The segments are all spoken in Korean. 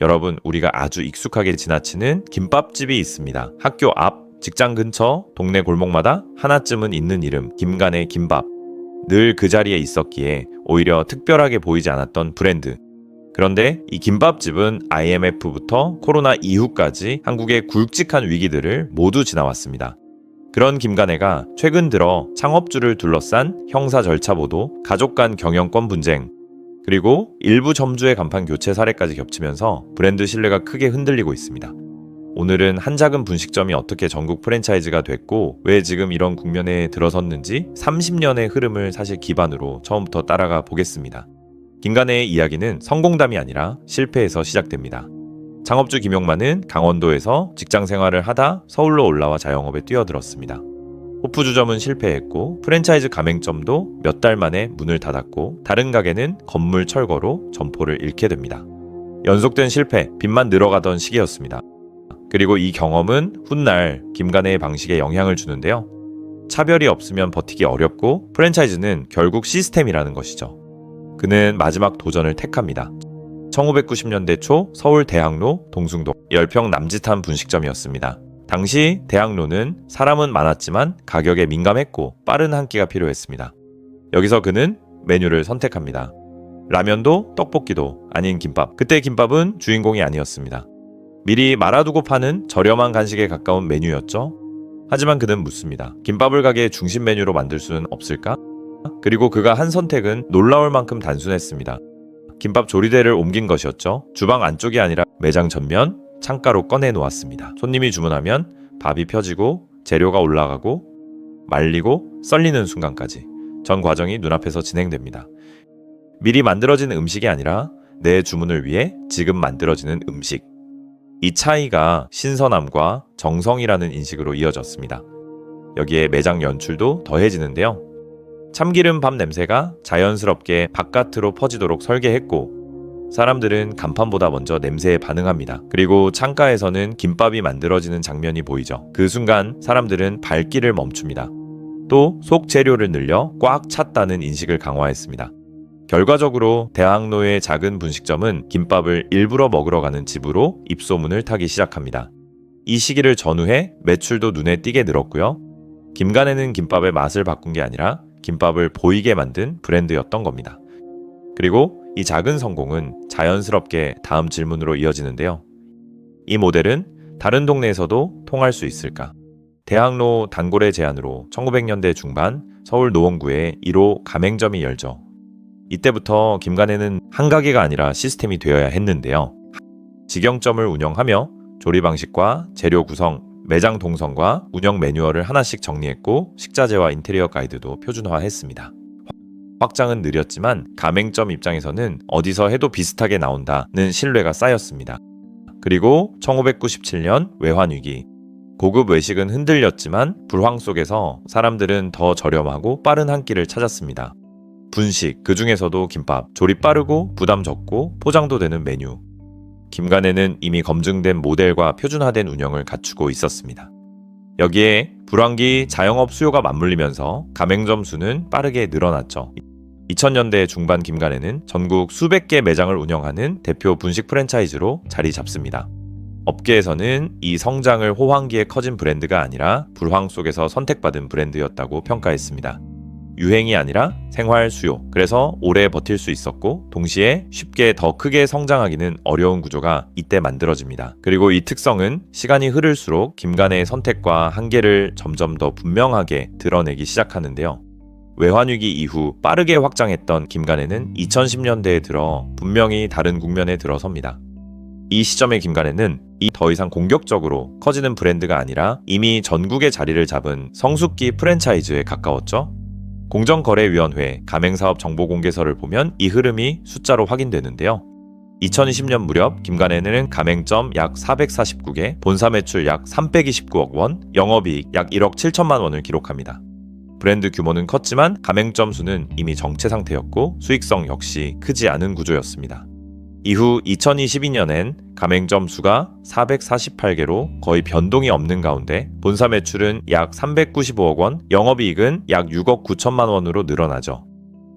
여러분, 우리가 아주 익숙하게 지나치는 김밥집이 있습니다. 학교 앞, 직장 근처, 동네 골목마다 하나쯤은 있는 이름, 김간의 김밥. 늘 그 자리에 있었기에 오히려 특별하게 보이지 않았던 브랜드. 그런데 이 김밥집은 IMF부터 코로나 이후까지 한국의 굵직한 위기들을 모두 지나왔습니다. 그런 김간애가 최근 들어 창업주를 둘러싼 형사 절차 보도, 가족 간 경영권 분쟁, 그리고 일부 점주의 간판 교체 사례까지 겹치면서 브랜드 신뢰가 크게 흔들리고 있습니다. 오늘은 한 작은 분식점이 어떻게 전국 프랜차이즈가 됐고 왜 지금 이런 국면에 들어섰는지 30년의 흐름을 사실 기반으로 처음부터 따라가 보겠습니다. 김간애의 이야기는 성공담이 아니라 실패에서 시작됩니다. 창업주 김용만은 강원도에서 직장 생활을 하다 서울로 올라와 자영업에 뛰어들었습니다. 호프주점은 실패했고 프랜차이즈 가맹점도 몇 달 만에 문을 닫았고 다른 가게는 건물 철거로 점포를 잃게 됩니다. 연속된 실패, 빚만 늘어가던 시기였습니다. 그리고 이 경험은 훗날 김간애의 방식에 영향을 주는데요. 차별이 없으면 버티기 어렵고 프랜차이즈는 결국 시스템이라는 것이죠. 그는 마지막 도전을 택합니다. 1990년대 초 서울 대학로 동숭동 10평 남짓한 분식점이었습니다. 당시 대학로는 사람은 많았지만 가격에 민감했고 빠른 한 끼가 필요했습니다. 여기서 그는 메뉴를 선택합니다. 라면도 떡볶이도 아닌 김밥. 그때 김밥은 주인공이 아니었습니다. 미리 말아두고 파는 저렴한 간식에 가까운 메뉴였죠. 하지만 그는 묻습니다. 김밥을 가게의 중심 메뉴로 만들 수는 없을까? 그리고 그가 한 선택은 놀라울 만큼 단순했습니다. 김밥 조리대를 옮긴 것이었죠. 주방 안쪽이 아니라 매장 전면, 창가로 꺼내 놓았습니다. 손님이 주문하면 밥이 펴지고 재료가 올라가고 말리고 썰리는 순간까지 전 과정이 눈앞에서 진행됩니다. 미리 만들어진 음식이 아니라 내 주문을 위해 지금 만들어지는 음식. 이 차이가 신선함과 정성이라는 인식으로 이어졌습니다. 여기에 매장 연출도 더해지는데요. 참기름 밥 냄새가 자연스럽게 바깥으로 퍼지도록 설계했고 사람들은 간판보다 먼저 냄새에 반응합니다. 그리고 창가에서는 김밥이 만들어지는 장면이 보이죠. 그 순간 사람들은 발길을 멈춥니다. 또 속 재료를 늘려 꽉 찼다는 인식을 강화했습니다. 결과적으로 대학로의 작은 분식점은 김밥을 일부러 먹으러 가는 집으로 입소문을 타기 시작합니다. 이 시기를 전후해 매출도 눈에 띄게 늘었고요. 김간애는 김밥의 맛을 바꾼 게 아니라 김밥을 보이게 만든 브랜드였던 겁니다. 그리고 이 작은 성공은 자연스럽게 다음 질문으로 이어지는데요. 이 모델은 다른 동네에서도 통할 수 있을까? 대학로 단골의 제안으로 1900년대 중반 서울 노원구에 1호 가맹점이 열죠. 이때부터 김간애는 한 가게가 아니라 시스템이 되어야 했는데요. 직영점을 운영하며 조리 방식과 재료 구성, 매장 동선과 운영 매뉴얼을 하나씩 정리했고 식자재와 인테리어 가이드도 표준화했습니다. 확장은 느렸지만 가맹점 입장에서는 어디서 해도 비슷하게 나온다는 신뢰가 쌓였습니다. 그리고 1597년 외환위기. 고급 외식은 흔들렸지만 불황 속에서 사람들은 더 저렴하고 빠른 한 끼를 찾았습니다. 분식, 그 중에서도 김밥, 조리 빠르고 부담 적고 포장도 되는 메뉴. 김간애는 이미 검증된 모델과 표준화된 운영을 갖추고 있었습니다. 여기에 불황기 자영업 수요가 맞물리면서 가맹점 수는 빠르게 늘어났죠. 2000년대 중반 김간애는 전국 수백 개 매장을 운영하는 대표 분식 프랜차이즈로 자리 잡습니다. 업계에서는 이 성장을 호황기에 커진 브랜드가 아니라 불황 속에서 선택받은 브랜드였다고 평가했습니다. 유행이 아니라 생활 수요. 그래서 오래 버틸 수 있었고 동시에 쉽게 더 크게 성장하기는 어려운 구조가 이때 만들어집니다. 그리고 이 특성은 시간이 흐를수록 김간애의 선택과 한계를 점점 더 분명하게 드러내기 시작하는데요. 외환위기 이후 빠르게 확장했던 김간애는 2010년대에 들어 분명히 다른 국면에 들어섭니다. 이 시점의 김간애는 더 이상 공격적으로 커지는 브랜드가 아니라 이미 전국에 자리를 잡은 성숙기 프랜차이즈에 가까웠죠. 공정거래위원회 가맹사업 정보공개서를 보면 이 흐름이 숫자로 확인되는데요. 2020년 무렵 김간애는 가맹점 약 449개, 본사 매출 약 329억 원, 영업이익 약 1억 7천만 원을 기록합니다. 브랜드 규모는 컸지만 가맹점 수는 이미 정체 상태였고 수익성 역시 크지 않은 구조였습니다. 이후 2022년엔 가맹점 수가 448개로 거의 변동이 없는 가운데 본사 매출은 약 395억 원, 영업이익은 약 6억 9천만 원으로 늘어나죠.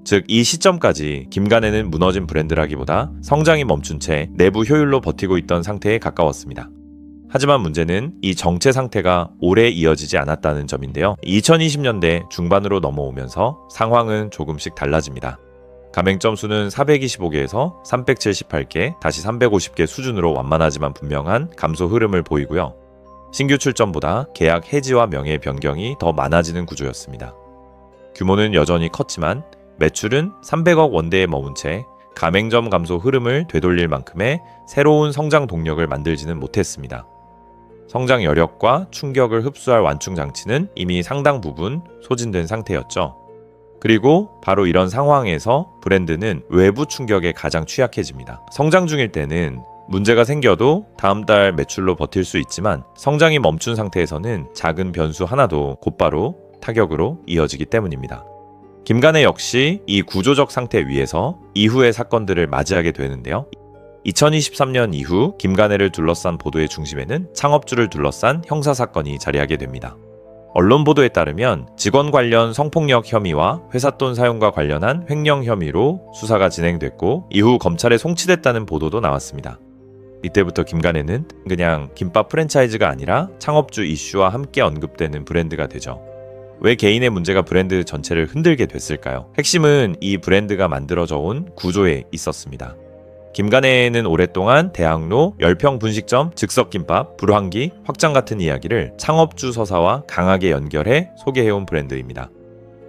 즉 이 시점까지 김간해는 무너진 브랜드라기보다 성장이 멈춘 채 내부 효율로 버티고 있던 상태에 가까웠습니다. 하지만 문제는 이 정체 상태가 오래 이어지지 않았다는 점인데요. 2020년대 중반으로 넘어오면서 상황은 조금씩 달라집니다. 가맹점 수는 425개에서 378개, 다시 350개 수준으로 완만하지만 분명한 감소 흐름을 보이고요. 신규 출점보다 계약 해지와 명예 변경이 더 많아지는 구조였습니다. 규모는 여전히 컸지만 매출은 300억 원대에 머문 채 가맹점 감소 흐름을 되돌릴 만큼의 새로운 성장 동력을 만들지는 못했습니다. 성장 여력과 충격을 흡수할 완충 장치는 이미 상당 부분 소진된 상태였죠. 그리고 바로 이런 상황에서 브랜드는 외부 충격에 가장 취약해집니다. 성장 중일 때는 문제가 생겨도 다음 달 매출로 버틸 수 있지만 성장이 멈춘 상태에서는 작은 변수 하나도 곧바로 타격으로 이어지기 때문입니다. 김간해 역시 이 구조적 상태 위에서 이후의 사건들을 맞이하게 되는데요. 2023년 이후 김간해를 둘러싼 보도의 중심에는 창업주를 둘러싼 형사사건이 자리하게 됩니다. 언론 보도에 따르면 직원 관련 성폭력 혐의와 회삿돈 사용과 관련한 횡령 혐의로 수사가 진행됐고 이후 검찰에 송치됐다는 보도도 나왔습니다. 이때부터 김간해는 그냥 김밥 프랜차이즈가 아니라 창업주 이슈와 함께 언급되는 브랜드가 되죠. 왜 개인의 문제가 브랜드 전체를 흔들게 됐을까요? 핵심은 이 브랜드가 만들어져 온 구조에 있었습니다. 김간해는 오랫동안 대학로, 열평 분식점, 즉석김밥, 불황기, 확장 같은 이야기를 창업주 서사와 강하게 연결해 소개해온 브랜드입니다.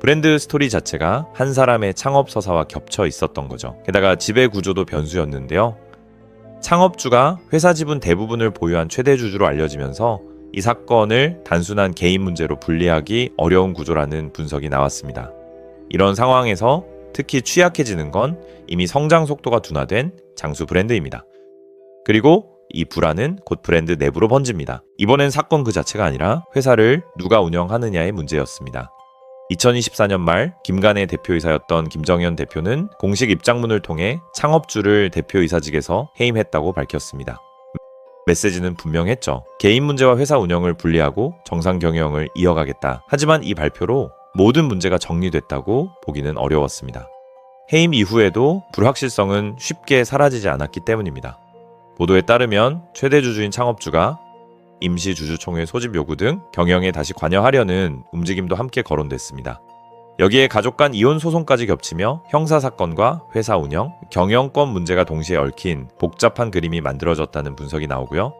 브랜드 스토리 자체가 한 사람의 창업 서사와 겹쳐 있었던 거죠. 게다가 지배 구조도 변수였는데요. 창업주가 회사 지분 대부분을 보유한 최대주주로 알려지면서 이 사건을 단순한 개인 문제로 분리하기 어려운 구조라는 분석이 나왔습니다. 이런 상황에서 특히 취약해지는 건 이미 성장 속도가 둔화된 장수 브랜드입니다. 그리고 이 불안은 곧 브랜드 내부로 번집니다. 이번엔 사건 그 자체가 아니라 회사를 누가 운영하느냐의 문제였습니다. 2024년 말 김간해 대표이사였던 김정현 대표는 공식 입장문을 통해 창업주를 대표이사직에서 해임했다고 밝혔습니다. 메시지는 분명했죠. 개인 문제와 회사 운영을 분리하고 정상 경영을 이어가겠다. 하지만 이 발표로 모든 문제가 정리됐다고 보기는 어려웠습니다. 해임 이후에도 불확실성은 쉽게 사라지지 않았기 때문입니다. 보도에 따르면 최대 주주인 창업주가 임시 주주총회 소집 요구 등 경영에 다시 관여하려는 움직임도 함께 거론됐습니다. 여기에 가족 간 이혼 소송까지 겹치며 형사사건과 회사 운영, 경영권 문제가 동시에 얽힌 복잡한 그림이 만들어졌다는 분석이 나오고요.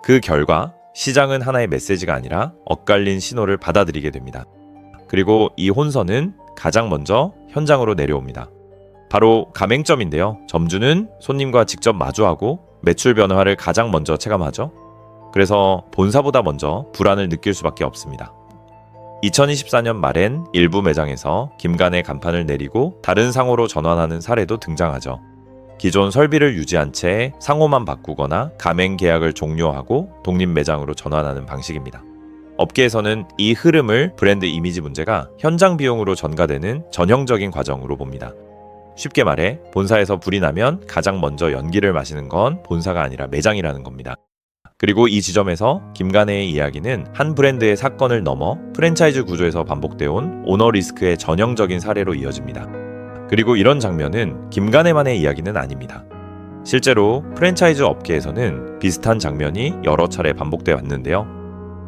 그 결과 시장은 하나의 메시지가 아니라 엇갈린 신호를 받아들이게 됩니다. 그리고 이 혼선은 가장 먼저 현장으로 내려옵니다. 바로 가맹점인데요. 점주는 손님과 직접 마주하고 매출 변화를 가장 먼저 체감하죠. 그래서 본사보다 먼저 불안을 느낄 수밖에 없습니다. 2024년 말엔 일부 매장에서 김간해 간판을 내리고 다른 상호로 전환하는 사례도 등장하죠. 기존 설비를 유지한 채 상호만 바꾸거나 가맹 계약을 종료하고 독립 매장으로 전환하는 방식입니다. 업계에서는 이 흐름을 브랜드 이미지 문제가 현장 비용으로 전가되는 전형적인 과정으로 봅니다. 쉽게 말해 본사에서 불이 나면 가장 먼저 연기를 마시는 건 본사가 아니라 매장이라는 겁니다. 그리고 이 지점에서 김간해의 이야기는 한 브랜드의 사건을 넘어 프랜차이즈 구조에서 반복되어 온 오너 리스크의 전형적인 사례로 이어집니다. 그리고 이런 장면은 김간해만의 이야기는 아닙니다. 실제로 프랜차이즈 업계에서는 비슷한 장면이 여러 차례 반복되어 왔는데요.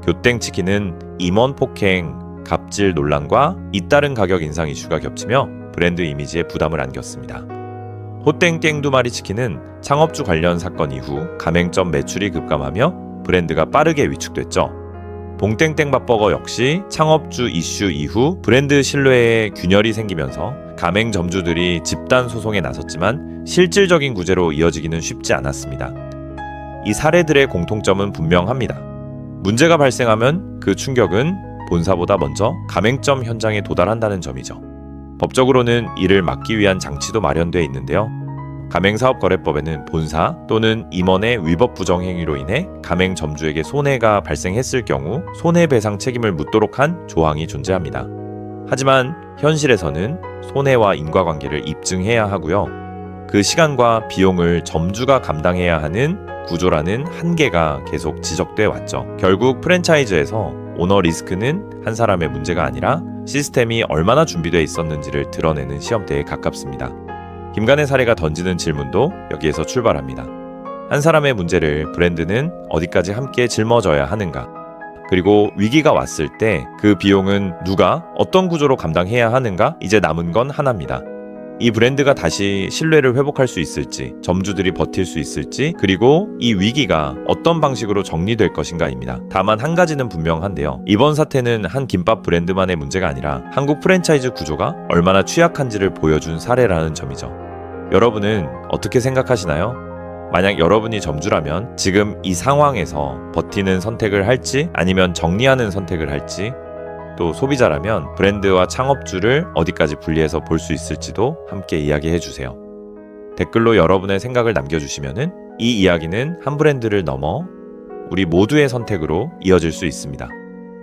교땡치킨은 임원 폭행, 갑질 논란과 잇따른 가격 인상 이슈가 겹치며 브랜드 이미지에 부담을 안겼습니다. 호땡땡 두마리 치킨은 창업주 관련 사건 이후 가맹점 매출이 급감하며 브랜드가 빠르게 위축됐죠. 봉땡땡 밥버거 역시 창업주 이슈 이후 브랜드 신뢰에 균열이 생기면서 가맹점주들이 집단 소송에 나섰지만 실질적인 구제로 이어지기는 쉽지 않았습니다. 이 사례들의 공통점은 분명합니다. 문제가 발생하면 그 충격은 본사보다 먼저 가맹점 현장에 도달한다는 점이죠. 법적으로는 이를 막기 위한 장치도 마련되어 있는데요. 가맹사업거래법에는 본사 또는 임원의 위법 부정행위로 인해 가맹점주에게 손해가 발생했을 경우 손해배상 책임을 묻도록 한 조항이 존재합니다. 하지만 현실에서는 손해와 인과관계를 입증해야 하고요. 그 시간과 비용을 점주가 감당해야 하는 구조라는 한계가 계속 지적돼 왔죠. 결국 프랜차이즈에서 오너 리스크는 한 사람의 문제가 아니라 시스템이 얼마나 준비되어 있었는지를 드러내는 시험대에 가깝습니다. 김간의 사례가 던지는 질문도 여기에서 출발합니다. 한 사람의 문제를 브랜드는 어디까지 함께 짊어져야 하는가? 그리고 위기가 왔을 때 그 비용은 누가 어떤 구조로 감당해야 하는가? 이제 남은 건 하나입니다. 이 브랜드가 다시 신뢰를 회복할 수 있을지, 점주들이 버틸 수 있을지, 그리고 이 위기가 어떤 방식으로 정리될 것인가입니다. 다만 한 가지는 분명한데요. 이번 사태는 한 김밥 브랜드만의 문제가 아니라 한국 프랜차이즈 구조가 얼마나 취약한지를 보여준 사례라는 점이죠. 여러분은 어떻게 생각하시나요? 만약 여러분이 점주라면 지금 이 상황에서 버티는 선택을 할지 아니면 정리하는 선택을 할지, 또 소비자라면 브랜드와 창업주를 어디까지 분리해서 볼 수 있을지도 함께 이야기해 주세요. 댓글로 여러분의 생각을 남겨주시면은 이 이야기는 한 브랜드를 넘어 우리 모두의 선택으로 이어질 수 있습니다.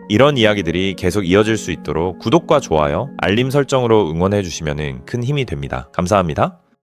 이런 이야기들이 계속 이어질 수 있도록 구독과 좋아요, 알림 설정으로 응원해 주시면은 큰 힘이 됩니다. 감사합니다.